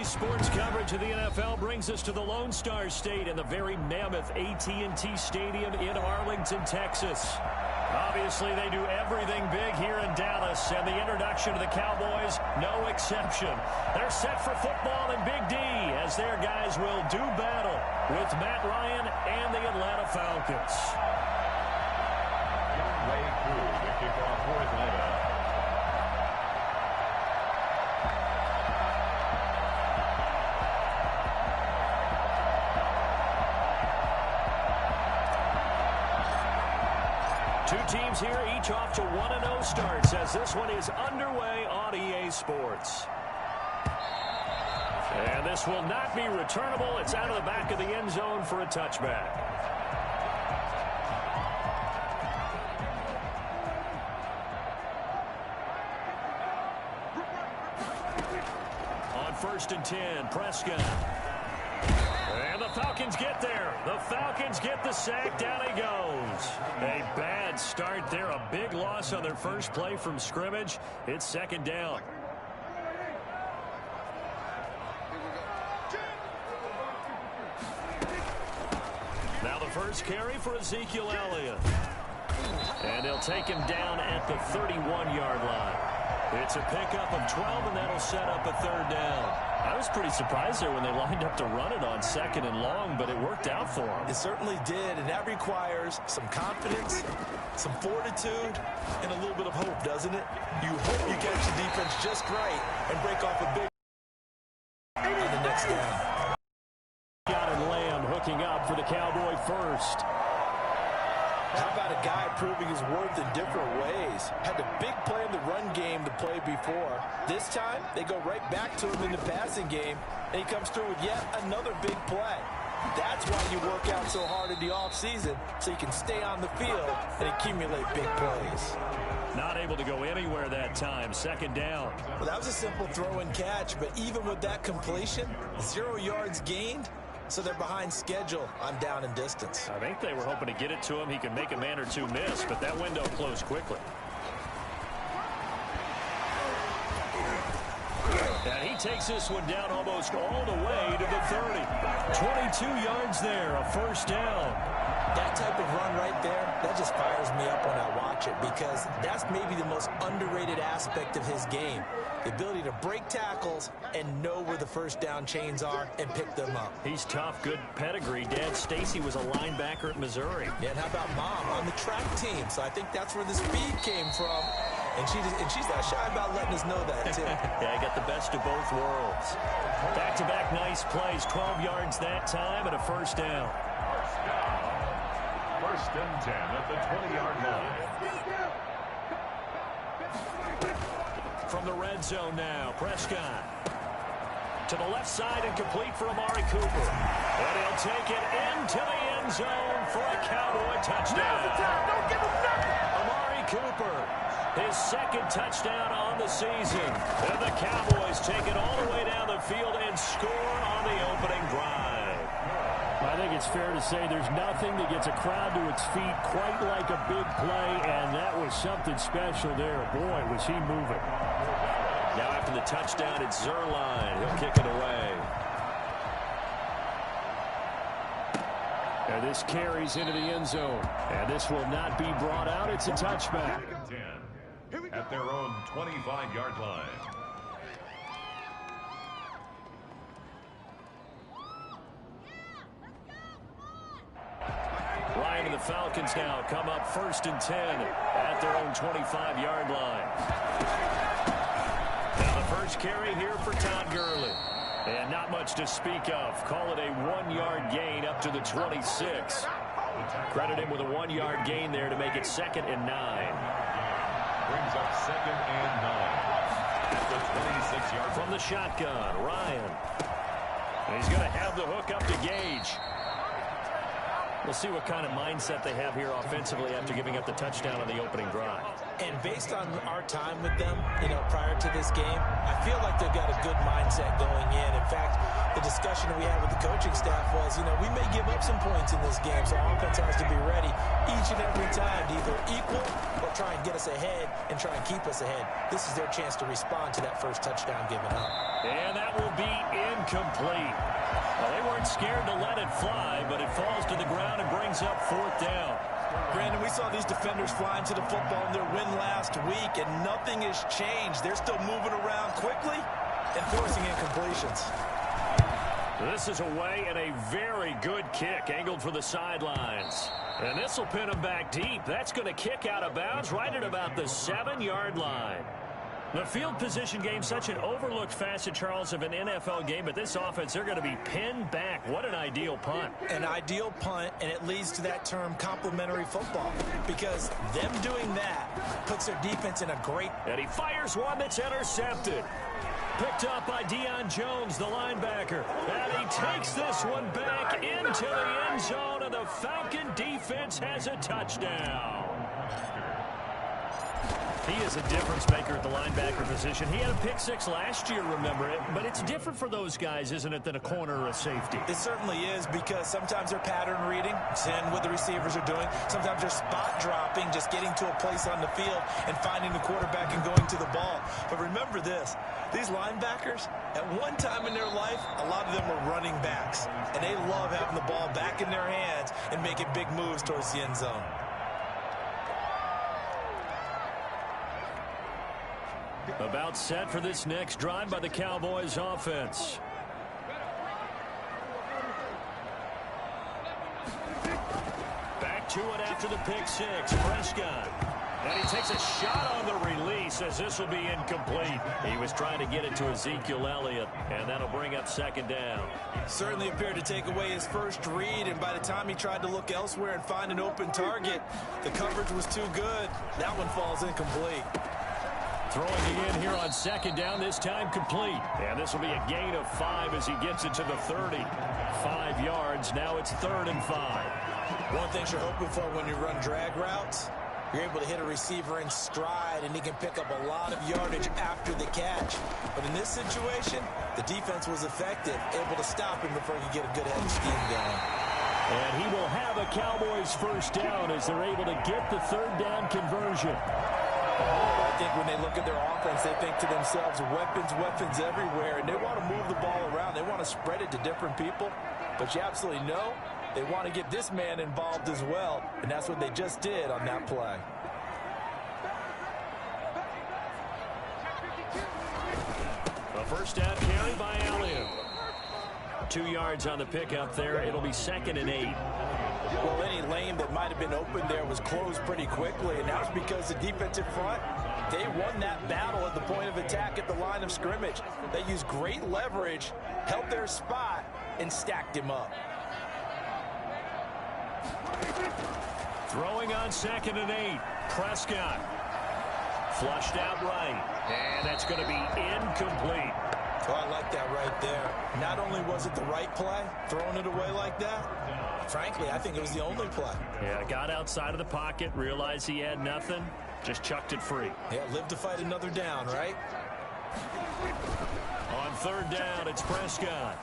Sports coverage of the NFL brings us to the Lone Star State and the very mammoth AT&T Stadium in Arlington, Texas. Obviously, they do everything big here in Dallas, and the introduction to the Cowboys, no exception. They're set for football in Big D as their guys will do battle with Matt Ryan and the Atlanta Falcons. Way through the kickoff for Atlanta. Two teams here, each off to 1-0 starts as this one is underway on EA Sports. And this will not be returnable. It's out of the back of the end zone for a touchback. On 1st and 10, Prescott. And the Falcons get there. The Falcons get the sack. Down he goes. A bad start there. A big loss on their first play from scrimmage. It's 2nd down. Now the first carry for Ezekiel Elliott. And they'll take him down at the 31-yard line. It's a pickup of 12, and that'll set up a 3rd down. I was pretty surprised there when they lined up to run it on 2nd and long, but it worked out for them. It certainly did, and that requires some confidence, some fortitude, and a little bit of hope, doesn't it? You hope you catch the defense just right and break off a big on the next down. And Lamb hooking up for the Cowboy first. How about a guy proving his worth in different ways? Had a big play in the run game to play before. This time, they go right back to him in the passing game, and he comes through with yet another big play. That's why you work out so hard in the offseason, so you can stay on the field and accumulate big plays. Not able to go anywhere that time. 2nd down. Well, that was a simple throw and catch, but even with that completion, 0 yards gained. So they're behind schedule on down and distance. I think they were hoping to get it to him. He could make a man or two miss, but that window closed quickly. And he takes this one down almost all the way to the 30. 22 yards there, a 1st down. That type of run right there, that just fires me up when I watch it because that's maybe the most underrated aspect of his game. The ability to break tackles and know where the 1st down chains are and pick them up. He's tough, good pedigree. Dad Stacy was a linebacker at Missouri. Yeah, and how about Mom on the track team? So I think that's where the speed came from. And she's not shy about letting us know that, too. Yeah, I got the best of both worlds. Back-to-back nice plays, 12 yards that time and a 1st down. 1st and 10 at the 20-yard line. From the red zone now, Prescott. To the left side and complete for Amari Cooper. And he'll take it into the end zone for a Cowboy touchdown. Don't give him nothing. Amari Cooper, his 2nd touchdown on the season. And the Cowboys take it all the way down the field and score on the opening drive. I think it's fair to say there's nothing that gets a crowd to its feet quite like a big play, and that was something special there. Boy, was he moving. Now after the touchdown, it's Zerline. He'll kick it away. And this carries into the end zone. And this will not be brought out. It's a touchback. 10 at their own 25-yard line. Ryan and the Falcons now come up 1st and 10 at their own 25-yard line. Now the first carry here for Todd Gurley. And not much to speak of. Call it a 1-yard gain up to the 26. Credit him with a 1-yard gain there to make it 2nd and 9. Brings up 2nd and 9 at the 26-yard. From the shotgun, Ryan. And he's going to have the hook up to Gage. We'll see what kind of mindset they have here offensively after giving up the touchdown on the opening drive. And based on our time with them, prior to this game, I feel like they've got a good mindset going in. In fact, the discussion we had with the coaching staff was, we may give up some points in this game, so our offense has to be ready each and every time to either equal or try and get us ahead and try and keep us ahead. This is their chance to respond to that first touchdown given up. And that will be incomplete. Well, they weren't scared to let it fly, but it falls to the ground and brings up 4th down. Brandon, we saw these defenders flying to the football in their win last week, and nothing has changed. They're still moving around quickly and forcing incompletions. This is away and a very good kick angled for the sidelines. And this will pin them back deep. That's going to kick out of bounds right at about the 7-yard line. The field position game, such an overlooked facet, Charles, of an NFL game, but this offense, they're going to be pinned back. What an ideal punt. An ideal punt, and it leads to that term complementary football, because them doing that puts their defense in a great... And he fires one that's intercepted. Picked up by Deion Jones, the linebacker. And he takes this one back into the end zone, and the Falcon defense has a touchdown. He is a difference maker at the linebacker position. He had a pick 6 last year, remember it. But it's different for those guys, isn't it, than a corner or a safety? It certainly is, because sometimes they're pattern reading, seeing what the receivers are doing. Sometimes they're spot dropping, just getting to a place on the field and finding the quarterback and going to the ball. But remember this, these linebackers, at one time in their life, a lot of them were running backs. And they love having the ball back in their hands and making big moves towards the end zone. About set for this next drive by the Cowboys offense. Back to it after the pick 6. Prescott. And he takes a shot on the release as this will be incomplete. He was trying to get it to Ezekiel Elliott, and that'll bring up 2nd down. Certainly appeared to take away his first read, and by the time he tried to look elsewhere and find an open target, the coverage was too good. That one falls incomplete. Throwing it in here on 2nd down, this time complete. And this will be a gain of 5 as he gets it to the 30. 5 yards, now it's 3rd and 5. One thing you're hoping for when you run drag routes, you're able to hit a receiver in stride, and he can pick up a lot of yardage after the catch. But in this situation, the defense was effective, able to stop him before he could get a good head of steam going. And he will have a Cowboys 1st down as they're able to get the 3rd down conversion. I think when they look at their offense, they think to themselves, weapons everywhere, and they want to move the ball around. They want to spread it to different people, but you absolutely know they want to get this man involved as well, and that's what they just did on that play. A 1st down carry by Elliott. 2 yards on the pickup there. It'll be 2nd and 8. Well, any lane that might have been open there was closed pretty quickly, and that's because the defensive front, they won that battle at the point of attack at the line of scrimmage. They used great leverage, held their spot, and stacked him up. Throwing on 2nd and 8. Prescott. Flushed out right. And that's going to be incomplete. Oh, I like that right there. Not only was it the right play, throwing it away like that, frankly, I think it was the only play. Yeah, got outside of the pocket, realized he had nothing, just chucked it free. Yeah, live to fight another down, right? On 3rd down, it's Prescott.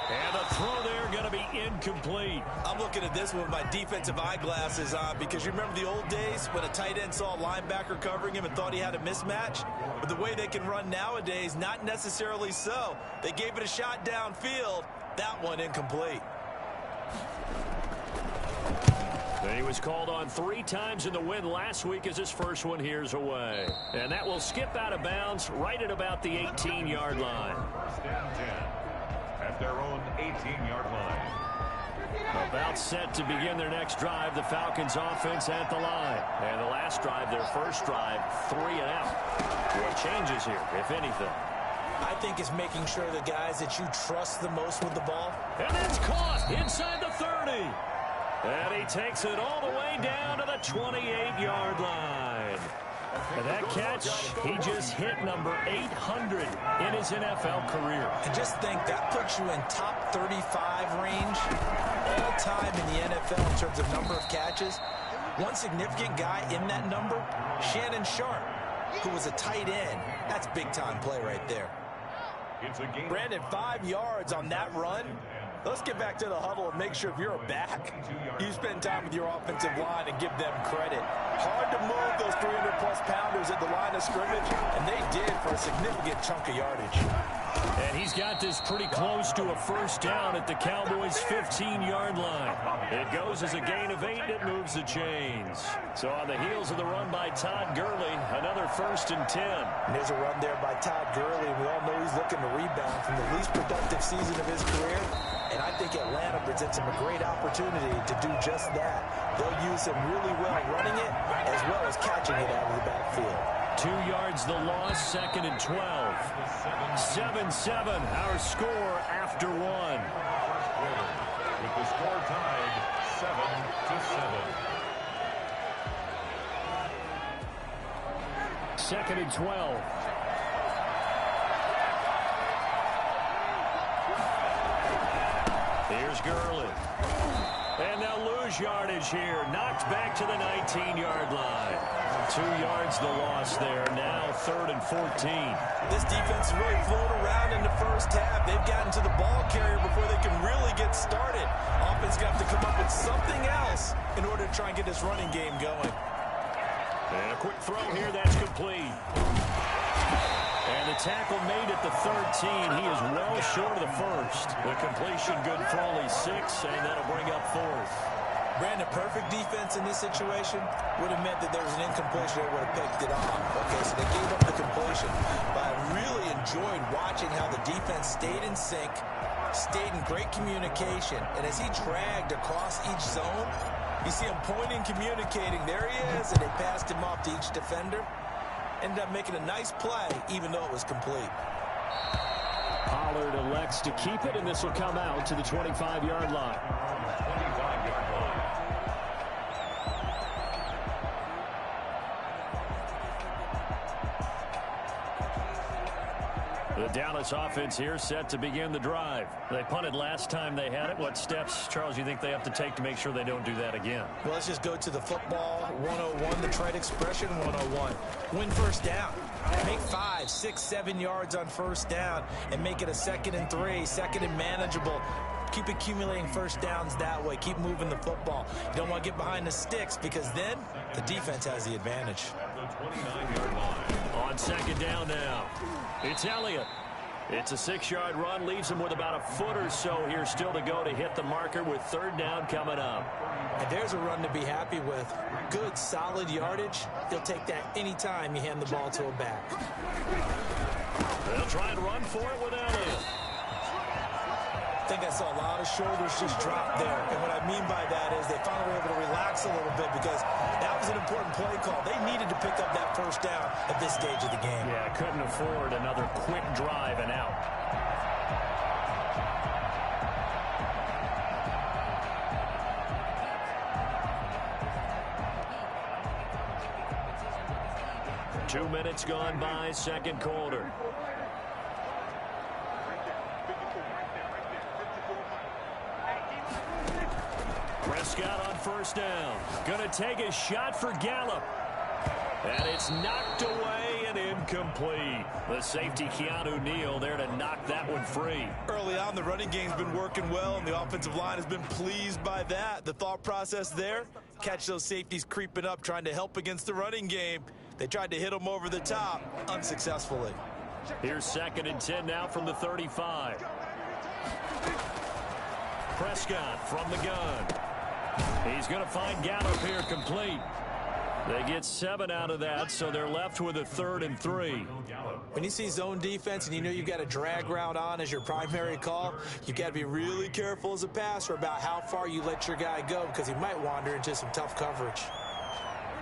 And the throw there going to be incomplete. I'm looking at this with my defensive eyeglasses on, because you remember the old days when a tight end saw a linebacker covering him and thought he had a mismatch? But the way they can run nowadays, not necessarily so. They gave it a shot downfield. That one incomplete. He was called on 3 times in the win last week as his first one here's away. And that will skip out of bounds right at about the 18-yard line. At their own 18-yard line. About set to begin their next drive, the Falcons offense at the line. And the last drive, their first drive, 3 and out. What changes here, if anything? I think it's making sure the guys that you trust the most with the ball. And it's caught inside the 30. And he takes it all the way down to the 28-yard line. And that catch, he just hit number 800 in his NFL career. And just think, that puts you in top 35 range all time in the NFL in terms of number of catches. One significant guy in that number, Shannon Sharp, who was a tight end. That's big-time play right there. Brandon, 5 yards on that run. Let's get back to the huddle and make sure if you're a back, you spend time with your offensive line and give them credit. Hard to move those 300-plus pounders at the line of scrimmage, and they did for a significant chunk of yardage. And he's got this pretty close to a first down at the Cowboys' 15-yard line. It goes as a gain of 8, and it moves the chains. So on the heels of the run by Todd Gurley, another 1st and 10. And there's a run there by Todd Gurley. We all know he's looking to rebound from the least productive season of his career. And I think Atlanta presents him a great opportunity to do just that. They'll use him really well running it as well as catching it out of the backfield. 2 yards the loss, 2nd and 12. 7-7, our score after 1. With the score tied 7-7. 2nd and 12. Here's Gurley. And they'll lose yardage here. Knocked back to the 19-yard line. 2 yards the loss there. Now 3rd and 14. This defense really flown around in the first half. They've gotten to the ball carrier before they can really get started. Offense got to come up with something else in order to try and get this running game going. And a quick throw here. That's complete. And the tackle made at the 13. He is well short of the first. The completion good for only 6, and that'll bring up 4th. Brandon, perfect defense in this situation would have meant that there was an incompletion that would have picked it off. Okay, so they gave up the completion. But I really enjoyed watching how the defense stayed in sync, stayed in great communication, and as he dragged across each zone, you see him pointing, communicating. There he is, and they passed him off to each defender. Ended up making a nice play, even though it was complete. Pollard elects to keep it, and this will come out to the 25-yard line. 25-yard line. The Dallas offense here set to begin the drive. They punted last time they had it. What steps, Charles, you think they have to take to make sure they don't do that again? Well, let's just go to the football 101, the trade expression 101. Win first down. Make 5, 6, 7 yards on first down and make it a 2nd and 3, 2nd and manageable. Keep accumulating first downs that way. Keep moving the football. You don't want to get behind the sticks because then the defense has the advantage. The 29-yard line. On 2nd down now. It's Elliott. It's a 6-yard run. Leaves him with about a foot or so here still to go to hit the marker with 3rd down coming up. And there's a run to be happy with. Good, solid yardage. You'll take that anytime you hand the ball to a back. They'll try and run for it with Elliott. I think I saw a lot of shoulders just drop there. And what I mean by that is they finally were able to relax a little bit because that was an important play call. They needed to pick up that first down at this stage of the game. Yeah, couldn't afford another quick drive and out. Two minutes gone by, 2nd quarter. Prescott on first down. Gonna take a shot for Gallup. And it's knocked away and incomplete. The safety, Keanu Neal, there to knock that one free. Early on, the running game's been working well, and the offensive line has been pleased by that. The thought process there, catch those safeties creeping up, trying to help against the running game. They tried to hit them over the top, unsuccessfully. Here's 2nd and 10 now from the 35. Prescott from the gun. He's going to find Gallup here complete. They get 7 out of that, so they're left with a 3rd and 3. When you see zone defense and you know you've got a drag route on as your primary call, you've got to be really careful as a passer about how far you let your guy go because he might wander into some tough coverage.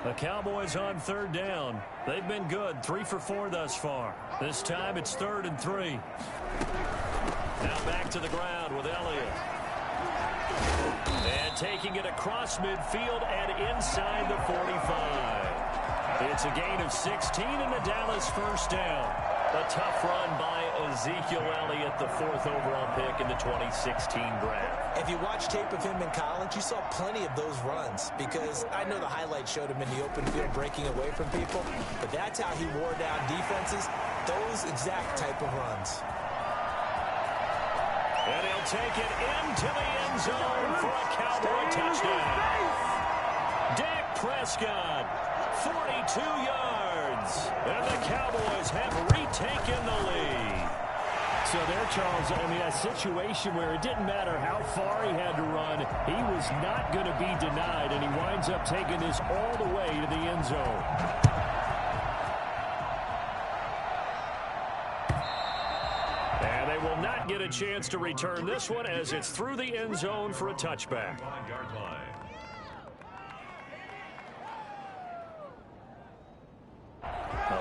The Cowboys on 3rd down. They've been good, 3 for 4 thus far. This time it's 3rd and 3. Now back to the ground with Elliott. And taking it across midfield and inside the 45. It's It's a gain of 16 and the Dallas first down. A tough run by Ezekiel Elliott, the 4th overall pick in the 2016 draft. If you watch tape of him in college, you saw plenty of those runs, because I know the highlights showed him in the open field breaking away from people, but that's how he wore down defenses, those exact type of runs. And he'll take it into the end zone for a Cowboy touchdown. Dak Prescott, 42 yards. And the Cowboys have retaken the lead. So there, Charles, I mean, a situation where it didn't matter how far he had to run, he was not going to be denied, and he winds up taking this all the way to the end zone. And they will not get a chance to return this one as it's through the end zone for a touchback.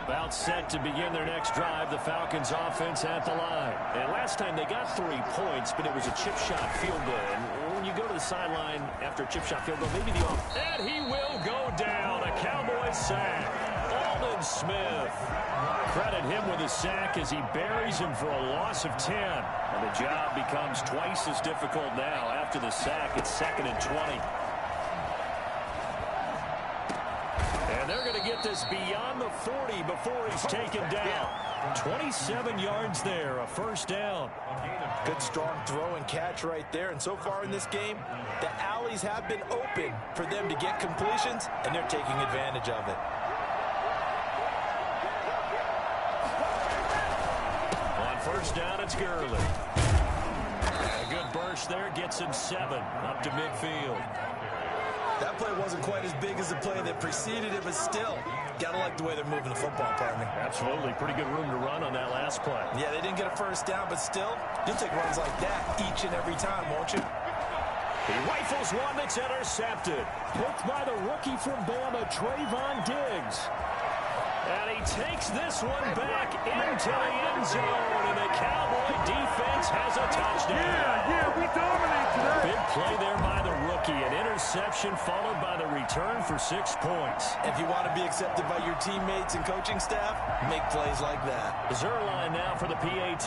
About set to begin their next drive, the Falcons offense at the line. And last time they got 3 points, but it was a chip shot field goal. And when you go to the sideline after a chip shot field goal, maybe the off. And he will go down. A Cowboys sack. Aldon Smith. Credit him with a sack as he buries him for a loss of 10. And the job becomes twice as difficult now. After the sack, it's 2nd and 20. And they're going to get this beyond the 40 before he's taken down. 27 yards there, a first down. Good strong throw and catch right there. And so far in this game, the alleys have been open for them to get completions, and they're taking advantage of it. On first down, it's Gurley. A good burst there, gets him 7 up to midfield. That play wasn't quite as big as the play that preceded it, but still, gotta like the way they're moving the football, partner. Absolutely. Pretty good room to run on that last play. Yeah, they didn't get a first down, but still, you'll take runs like that each and every time, won't you? He rifles one that's intercepted. Picked by the rookie from Bama, Trayvon Diggs. And he takes this one back into the end zone, and the Cowboy defense has a touchdown. Yeah, we dominate today. Big play there by the rookie. An interception followed by the return for 6 points. If you want to be accepted by your teammates and coaching staff, make plays like that. Zerline now for the PAT.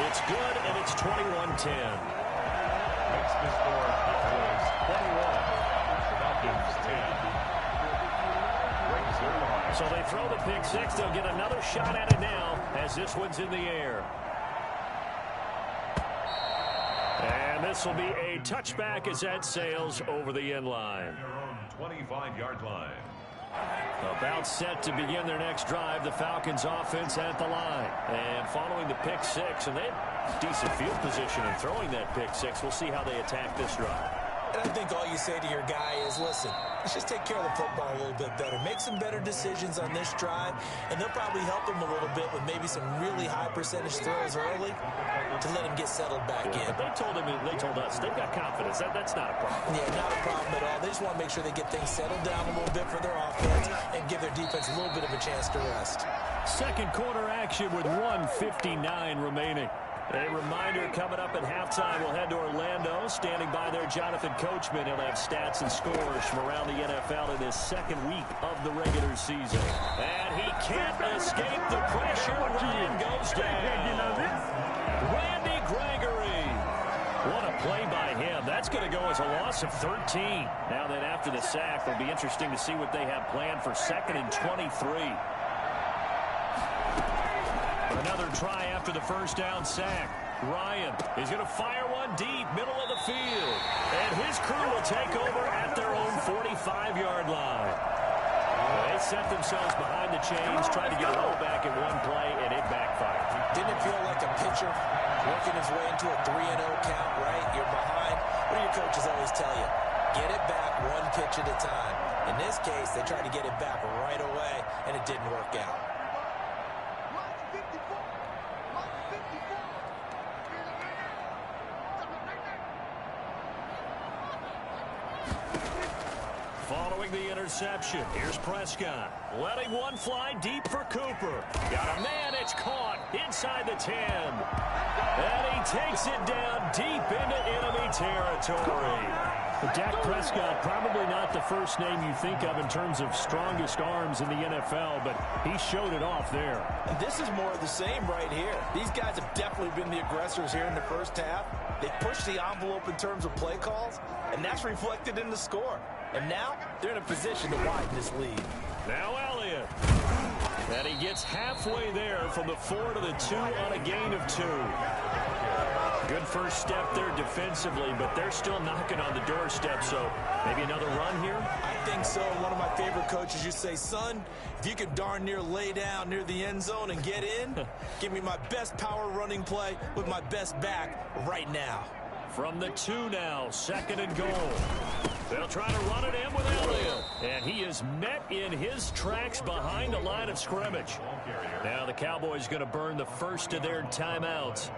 It's good, and it's 21-10. Makes the score equals 21. Falcons 10. So they throw the pick 6. They'll get another shot at it now as this one's in the air. And this will be a touchback as that sails over the end line. 25-yard line. About set to begin their next drive, the Falcons offense at the line. And following the pick 6, and they have decent field position in throwing that pick 6. We'll see how they attack this drive. And I think all you say to your guy is, listen, let's just take care of the football a little bit better. Make some better decisions on this drive, and they'll probably help him a little bit with maybe some really high percentage throws early to let him get settled back in. But they told us they've got confidence. That's not a problem. Yeah, not a problem at all. They just want to make sure they get things settled down a little bit for their offense and give their defense a little bit of a chance to rest. Second quarter action with 1:59 remaining. A reminder coming up at halftime, we'll head to Orlando. Standing by there, Jonathan Coachman. He'll have stats and scores from around the NFL in his second week of the regular season. And he can't escape the pressure. Ryan goes down. Randy Gregory. What a play by him. That's going to go as a loss of 13. Now then, after the sack, it'll be interesting to see what they have planned for 2nd and 23. Another try after the first down sack. Ryan is going to fire one deep, middle of the field. And his crew will take over at their own 45-yard line. They set themselves behind the chains, tried to get a roll back in one play, and it backfired. Didn't it feel like a pitcher working his way into a 3-0 count, right? You're behind. What do your coaches always tell you? Get it back one pitch at a time. In this case, they tried to get it back right away, and it didn't work out. Following the interception, here's Prescott. Letting one fly deep for Cooper. Got a man, it's caught inside the 10. And he takes it down deep into enemy territory. But Dak Prescott, probably not the first name you think of in terms of strongest arms in the NFL, but he showed it off there. And this is more of the same right here. These guys have definitely been the aggressors here in the first half. They pushed the envelope in terms of play calls, and that's reflected in the score. And now they're in a position to widen this lead. Now Elliott. And he gets halfway there from the 4 to the 2 on a gain of 2. Good first step there defensively, but they're still knocking on the doorstep, so maybe another run here? I think so. One of my favorite coaches, you say, son, if you could darn near lay down near the end zone and get in, give me my best power running play with my best back right now. From the 2 now, 2nd and goal. They'll try to run it in with Elliott. And he is met in his tracks behind the line of scrimmage. Now the Cowboys going to burn the first of their timeouts,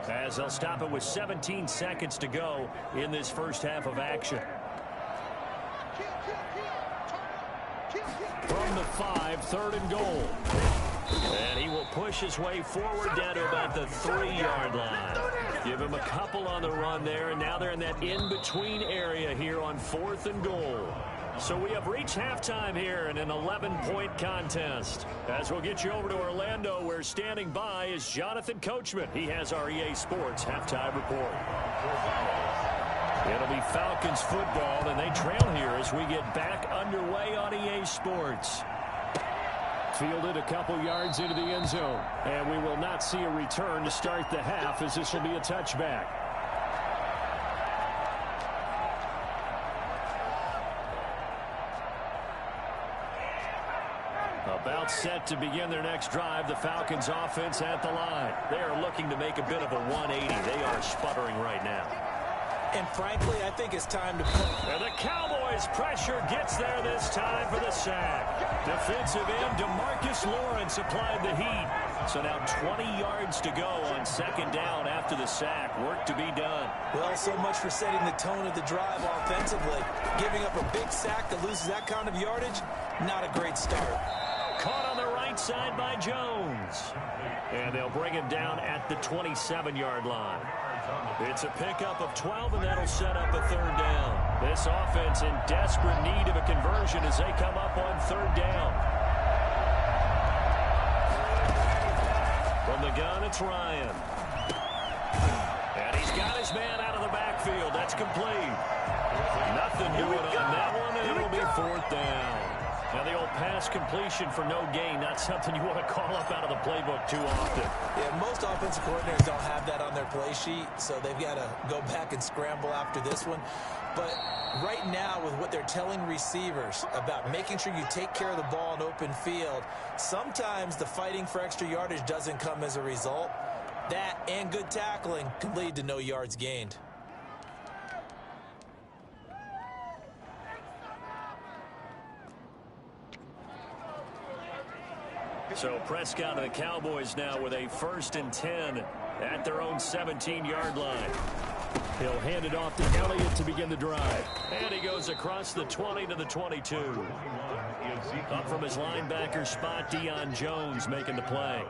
as they'll stop it with 17 seconds to go in this first half of action. From the 5, 3rd and goal. And he will push his way forward down to about the 3-yard line. Give him a couple on the run there, and now they're in that in-between area here on 4th and goal. So we have reached halftime here in an 11-point contest. As we'll get you over to Orlando, where standing by is Jonathan Coachman. He has our EA Sports halftime report. It'll be Falcons football, and they trail here as we get back underway on EA Sports. Fielded a couple yards into the end zone, and we will not see a return to start the half, as this will be a touchback. About set to begin their next drive, the Falcons offense at the line. They are looking to make a bit of a 180. They are sputtering right now. And frankly, I think it's time to put... And the Cowboys pressure gets there this time for the sack. Defensive end DeMarcus Lawrence applied the heat. So now 20 yards to go on 2nd down after the sack. Work to be done. Well, so much for setting the tone of the drive offensively. Giving up a big sack that loses that kind of yardage, not a great start. Caught on the right side by Jones. And they'll bring him down at the 27-yard line. It's a pickup of 12, and that'll set up a 3rd down. This offense in desperate need of a conversion as they come up on 3rd down. From the gun, it's Ryan. And he's got his man out of the backfield. That's complete. Nothing doing on that one, and it'll be 4th down. Now the old pass completion for no gain, not something you want to call up out of the playbook too often. Yeah, most offensive coordinators don't have that on their play sheet, so they've got to go back and scramble after this one. But right now, with what they're telling receivers about making sure you take care of the ball in open field, sometimes the fighting for extra yardage doesn't come as a result. That and good tackling can lead to no yards gained. So Prescott and the Cowboys now with a 1st and 10 at their own 17-yard line. He'll hand it off to Elliott to begin the drive. And he goes across the 20 to the 22. Up from his linebacker spot, Deion Jones making the play.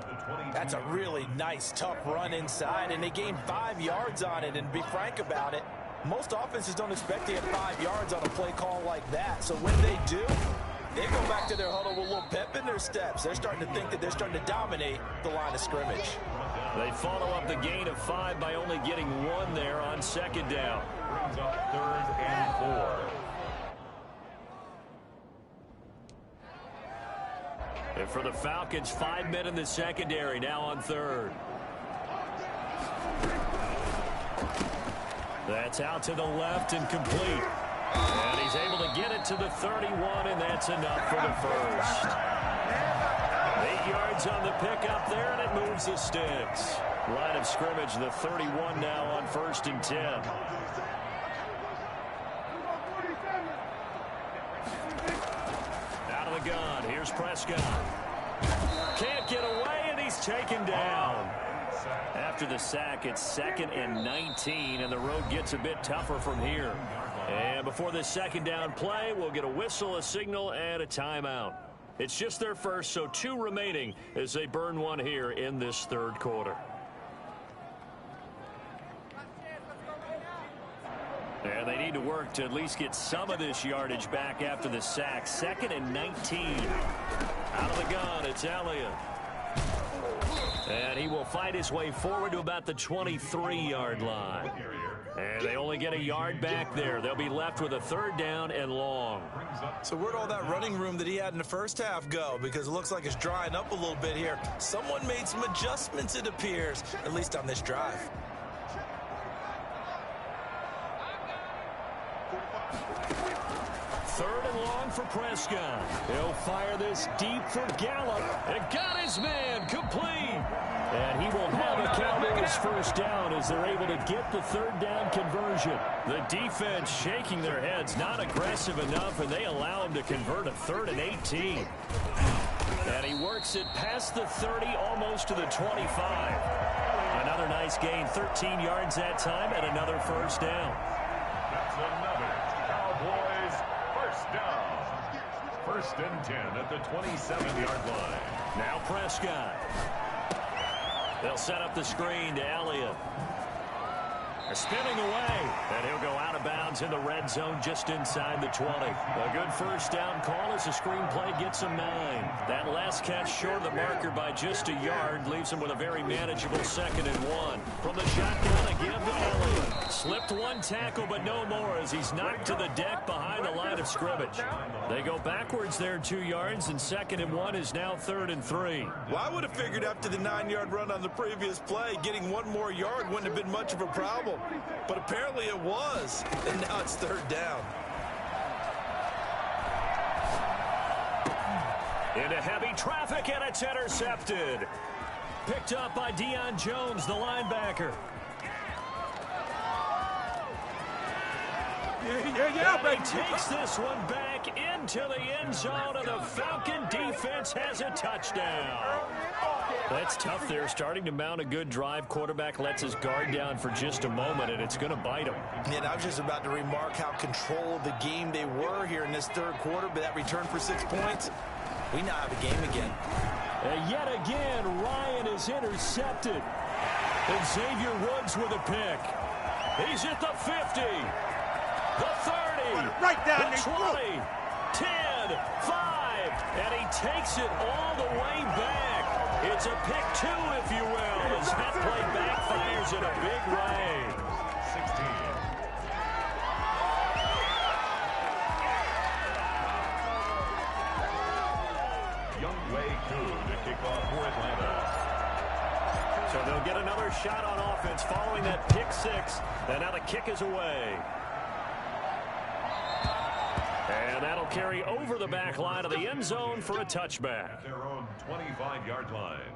That's a really nice, tough run inside, and they gained 5 yards on it. And to be frank about it, most offenses don't expect to get 5 yards on a play call like that. So when they do, they go back to their huddle with a little pep in their steps. They're starting to think that they're starting to dominate the line of scrimmage. They follow up the gain of 5 by only getting 1 there on 2nd down. Brings up 3rd and 4. And for the Falcons, 5 men in the secondary now on 3rd. That's out to the left and complete. And he's able to get it to the 31, and that's enough for the first. 8 yards on the pickup there, and it moves the sticks. Line of scrimmage, the 31 now on 1st and 10. Out of the gun, here's Prescott. Can't get away, and he's taken down. After the sack, it's 2nd and 19, and the road gets a bit tougher from here. And before this 2nd down play, we'll get a whistle, a signal, and a timeout. It's just their first, so 2 remaining as they burn 1 here in this 3rd quarter. And they need to work to at least get some of this yardage back after the sack. 2nd and 19. Out of the gun, it's Elliott. And he will fight his way forward to about the 23-yard line. And they only get a yard back there. They'll be left with a 3rd down and long. So where'd all that running room that he had in the first half go? Because it looks like it's drying up a little bit here. Someone made some adjustments, it appears, at least on this drive. Third and long for Prescott. He'll fire this deep for Gallup. And got his man complete. And he will have a Cowboys first down as they're able to get the 3rd down conversion. The defense shaking their heads, not aggressive enough, and they allow him to convert a 3rd and 18. And he works it past the 30, almost to the 25. Another nice gain, 13 yards that time, and another first down. That's another Cowboys first down. 1st and 10 at the 27-yard line. Now Prescott. They'll set up the screen to Elliott. Spinning away, and he'll go out of bounds in the red zone just inside the 20. A good first down call as the screenplay gets him 9. That last catch short of the marker by just a yard leaves him with a very manageable 2nd and 1. From the shotgun, a give to Elliott. Slipped one tackle, but no more as he's knocked to the deck behind the line of scrimmage. They go backwards there 2 yards, and 2nd and 1 is now 3rd and 3. Well, I would have figured after the 9-yard run on the previous play, getting 1 more yard wouldn't have been much of a problem. But apparently it was, and now it's 3rd down. Into heavy traffic, and it's intercepted. Picked up by Deion Jones, the linebacker. And he takes this one back into the end zone, and the Falcon defense has a touchdown. That's tough there, starting to mount a good drive. Quarterback lets his guard down for just a moment, and it's going to bite him. And I was just about to remark how control of the game they were here in this 3rd quarter, but that return for 6 points, we now have a game again. And yet again, Ryan is intercepted. And Xavier Woods with a pick. He's at the 50, the 30, right down the 20, 10, 5, and he takes it all the way back. It's a pick 2, if you will, as that play backfires in a big way. 16. Young Wei Koo to kick off for Atlanta. So they'll get another shot on offense following that pick 6, and now the kick is away. And that'll carry over the back line of the end zone for a touchback. At their own 25-yard line.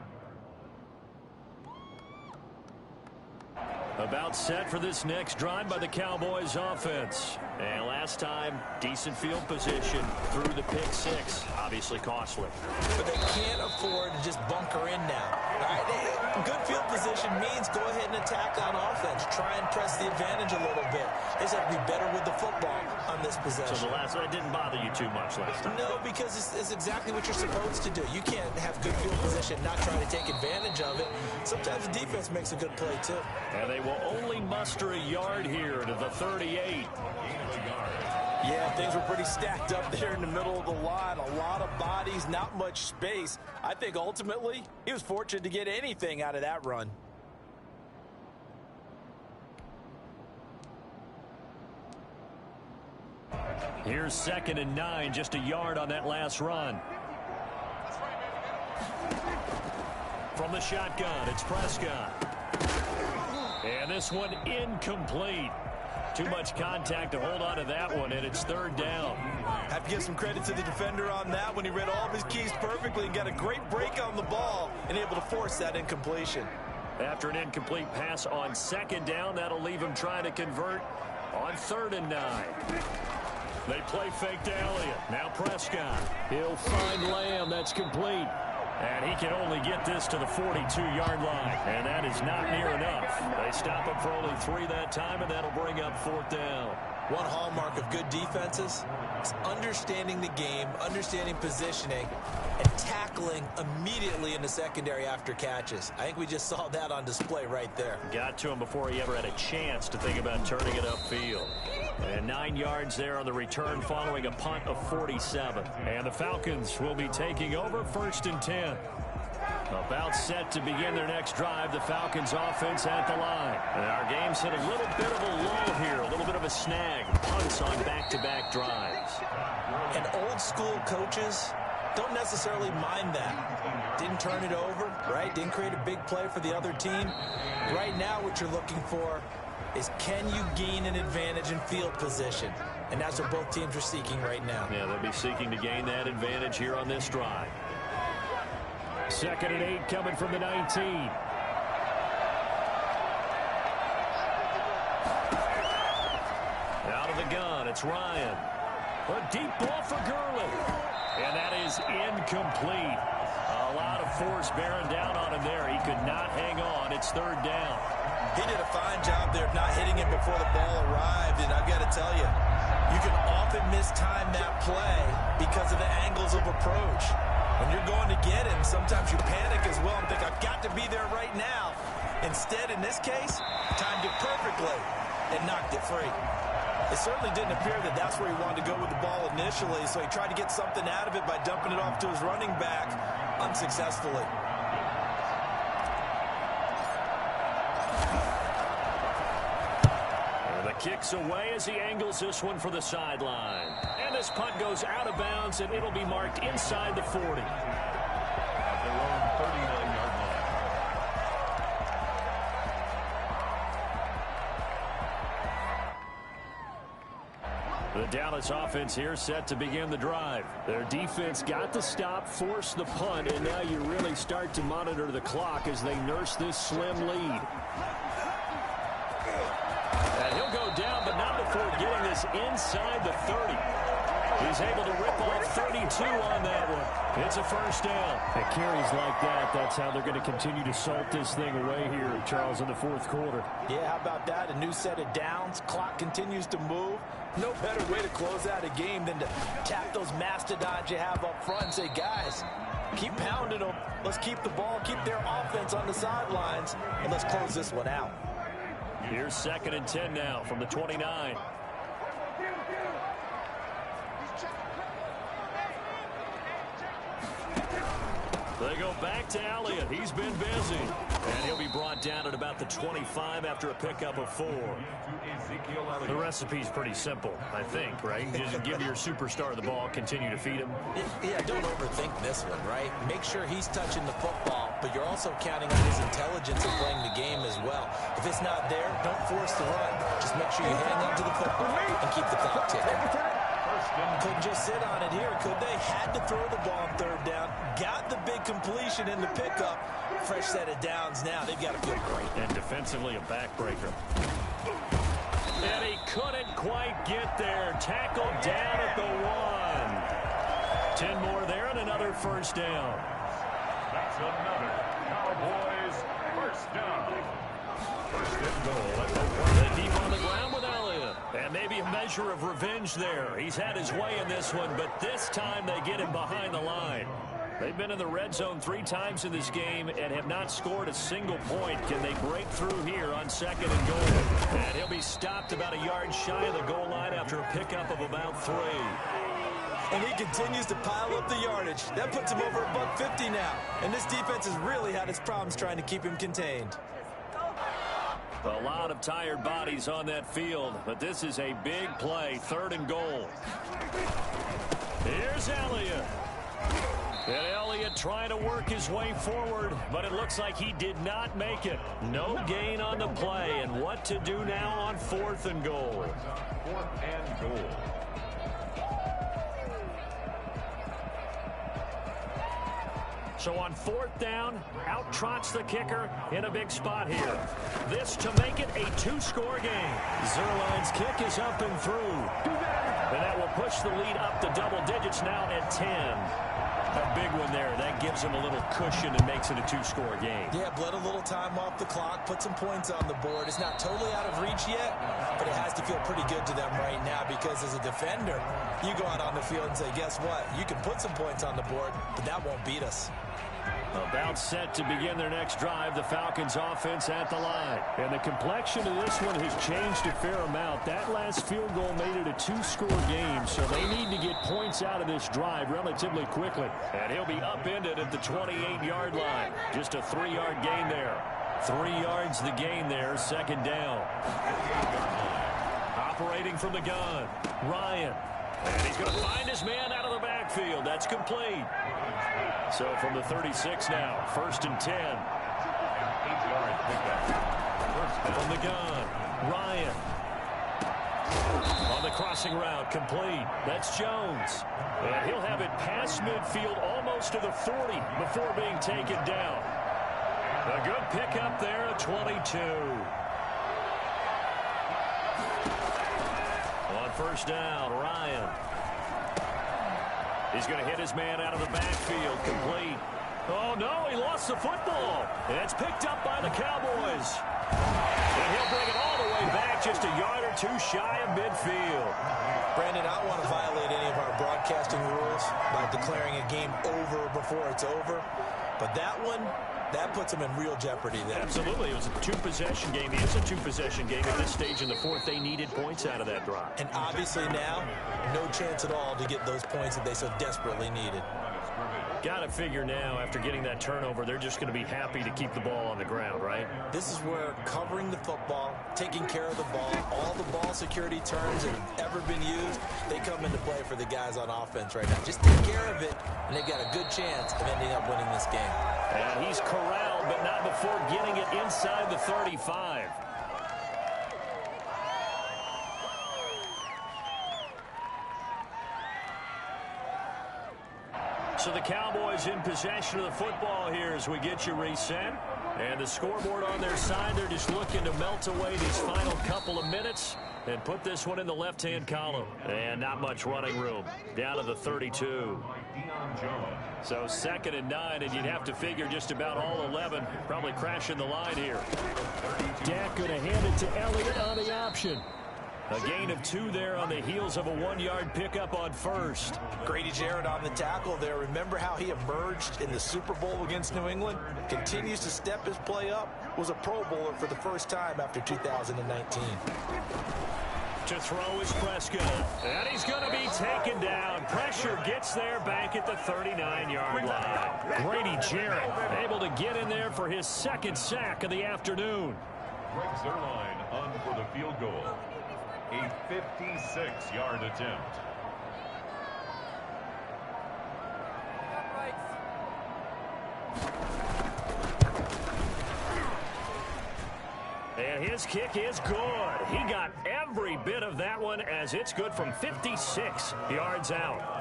About set for this next drive by the Cowboys offense. And last time, decent field position through the pick 6. Obviously costly. But they can't afford to just bunker in now. All right? Good field position means go ahead and attack on offense. Try and press the advantage a little bit. They just have to be better with the football on this possession. So the last one didn't bother you too much last time? No, because it's exactly what you're supposed to do. You can't have good field position, not try to take advantage of it. Sometimes the defense makes a good play, too. And they will only muster a yard here to the 38. Yeah, things were pretty stacked up there in the middle of the line. A lot of bodies, not much space. I think ultimately he was fortunate to get anything out of that run. Here's 2nd and 9, just a yard on that last run. From the shotgun, it's Prescott. And this one incomplete. Too much contact to hold on to that one, and it's 3rd down. Have to give some credit to the defender on that one. He read all of his keys perfectly and got a great break on the ball and able to force that incompletion. After an incomplete pass on 2nd down, that'll leave him trying to convert on 3rd and 9. They play fake to Elliott. Now Prescott. He'll find Lamb. That's complete. And he can only get this to the 42-yard line. And that is not near enough. They stop him for only 3 that time, and that'll bring up 4th down. One hallmark of good defenses is understanding the game, understanding positioning, and tackling immediately in the secondary after catches. I think we just saw that on display right there. Got to him before he ever had a chance to think about turning it upfield. And 9 yards there on the return following a punt of 47. And the Falcons will be taking over 1st and 10. About set to begin their next drive, the Falcons offense at the line. And our game's hit a little bit of a lull here, a little bit of a snag. Punts on back-to-back drives. And old school coaches don't necessarily mind that. Didn't turn it over, right? Didn't create a big play for the other team. Right now what you're looking for is, can you gain an advantage in field position? And that's what both teams are seeking right now. Yeah, they'll be seeking to gain that advantage here on this drive. 2nd and 8 coming from the 19. Out of the gun, it's Ryan. A deep ball for Gurley. And that is incomplete. A lot of force bearing down on him there. He could not hang on. It's 3rd down. He did a fine job there of not hitting him before the ball arrived. And I've got to tell you, you can often mistime that play because of the angles of approach. When you're going to get him, sometimes you panic as well and think, I've got to be there right now. Instead, in this case, timed it perfectly and knocked it free. It certainly didn't appear that that's where he wanted to go with the ball initially, so he tried to get something out of it by dumping it off to his running back unsuccessfully. Kicks away as he angles this one for the sideline. And this punt goes out of bounds, and it'll be marked inside the 40. At their own 39-yard line. The Dallas offense here set to begin the drive. Their defense got the stop, forced the punt, and now you really start to monitor the clock as they nurse this slim lead. And he'll go down, but not before getting this inside the 30. He's able to rip off 32 on that one. It's a 1st down. At carries like that, that's how they're going to continue to salt this thing away here, Charles, in the 4th quarter. Yeah, how about that? A new set of downs. Clock continues to move. No better way to close out a game than to tap those mastodons you have up front and say, guys, keep pounding them. Let's keep the ball, keep their offense on the sidelines, and let's close this one out. Here's 2nd and 10 now from the 29. They go back to Elliott. He's been busy. And he'll be brought down at about the 25 after a pickup of 4. The recipe's pretty simple, I think, right? Just give your superstar the ball, continue to feed him. Yeah, don't overthink this one, right? Make sure he's touching the football, but you're also counting on his intelligence in playing the game as well. If it's not there, don't force the run. Just make sure you hang on to the football and keep the clock ticking. Couldn't just sit on it here, could they? Had to throw the ball on 3rd down. Got the big completion in the pickup. Fresh set of downs now. They've got to feel great. And defensively, a backbreaker. And he couldn't quite get there. Tackled down at the 1. 10 more there and another 1st down. That's another Cowboys 1st down. 1st and goal at the 1. They're deep on the ground with Elliott. And maybe a measure of revenge there. He's had his way in this one, but this time they get him behind the line. They've been in the red zone 3 times in this game and have not scored a single point. Can they break through here on 2nd and goal? And he'll be stopped about a yard shy of the goal line after a pickup of about 3. And he continues to pile up the yardage. That puts him over $150 now. And this defense has really had its problems trying to keep him contained. A lot of tired bodies on that field, but this is a big play. 3rd and goal. Here's Elliott. And Elliott trying to work his way forward, but it looks like he did not make it. No gain on the play, and what to do now on 4th and goal. 4th and goal. So on 4th down, out trots the kicker in a big spot here. This to make it a 2-score game. Zerline's kick is up and through. And that will push the lead up to double digits now at 10. A big one there. That gives them a little cushion and makes it a 2-score game. Yeah, bled a little time off the clock, put some points on the board. It's not totally out of reach yet, but it has to feel pretty good to them right now because as a defender, you go out on the field and say, guess what? You can put some points on the board, but that won't beat us. About set to begin their next drive, the Falcons offense at the line. And the complexion of this one has changed a fair amount. That last field goal made it a 2-score game, so they need to get points out of this drive relatively quickly. And he'll be upended at the 28-yard line. Just a 3-yard gain there. 3 yards the gain there, second down. Operating from the gun, Ryan. And he's going to find his man out of the backfield. That's complete. So from the 36 now, 1st and 10. From the gun, Ryan. On the crossing route, complete. That's Jones. And he'll have it past midfield almost to the 40 before being taken down. A good pickup there at 22. On 1st down, Ryan. He's going to hit his man out of the backfield, complete. Oh, no, he lost the football. And it's picked up by the Cowboys. And he'll bring it all the way back, just a yard or 2 shy of midfield. Brandon, I don't want to violate any of our broadcasting rules by declaring a game over before it's over. But that one, that puts them in real jeopardy there. Absolutely. It was a 2-possession game. It is a 2-possession game at this stage in the 4th. They needed points out of that drive. And obviously now, no chance at all to get those points that they so desperately needed. Got to figure now, after getting that turnover, they're just going to be happy to keep the ball on the ground, right? This is where covering the football, taking care of the ball, all the ball security terms that have ever been used, they come into play for the guys on offense right now. Just take care of it, and they've got a good chance of ending up winning this game. And he's corralled, but not before getting it inside the 35. So the Cowboys in possession of the football here as we get you reset. And the scoreboard on their side, they're just looking to melt away these final couple of minutes and put this one in the left-hand column. And not much running room. Down to the 32. So 2nd and 9, and you'd have to figure just about all 11 probably crashing the line here. Dak going to hand it to Elliott on the option. A gain of 2 there on the heels of a 1-yard pickup on 1st. Grady Jarrett on the tackle there. Remember how he emerged in the Super Bowl against New England? Continues to step his play up. Was a Pro Bowler for the first time after 2019. To throw is Prescott. And he's going to be taken down. Pressure gets there back at the 39-yard line. Grady Jarrett able to get in there for his 2nd sack of the afternoon. Greg Zuerlein on for the field goal. A 56-yard attempt. And his kick is good. He got every bit of that one as it's good from 56 yards out.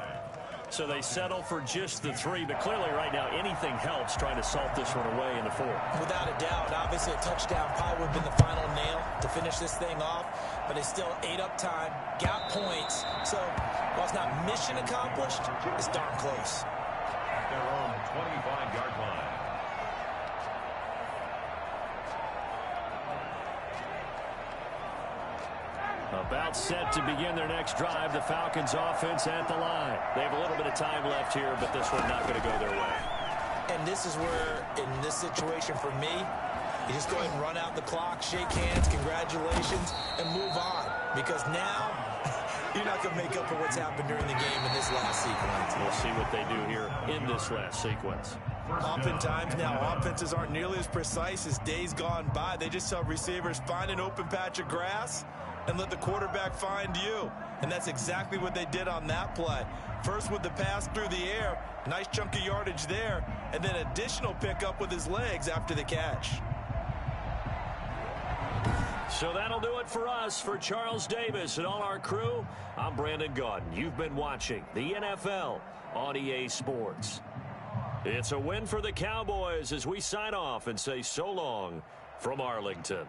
So they settle for just the 3, but clearly right now anything helps trying to salt this one away in the 4th. Without a doubt, obviously a touchdown probably would have been the final nail to finish this thing off, but they still ate up time, got points. So while it's not mission accomplished, it's darn close. At their own 25-yard line. About set to begin their next drive, the Falcons offense at the line. They have a little bit of time left here, but this one's not going to go their way. And this is where, in this situation for me, you just go ahead and run out the clock, shake hands, congratulations, and move on. Because now, you're not going to make up for what's happened during the game in this last sequence. We'll see what they do here in this last sequence. Oftentimes now, offenses aren't nearly as precise as days gone by. They just tell receivers, find an open patch of grass and let the quarterback find you. And that's exactly what they did on that play. First with the pass through the air, nice chunk of yardage there, and then additional pickup with his legs after the catch. So that'll do it for us. For Charles Davis and all our crew, I'm Brandon Gaudin. You've been watching the NFL on EA Sports. It's a win for the Cowboys as we sign off and say so long from Arlington.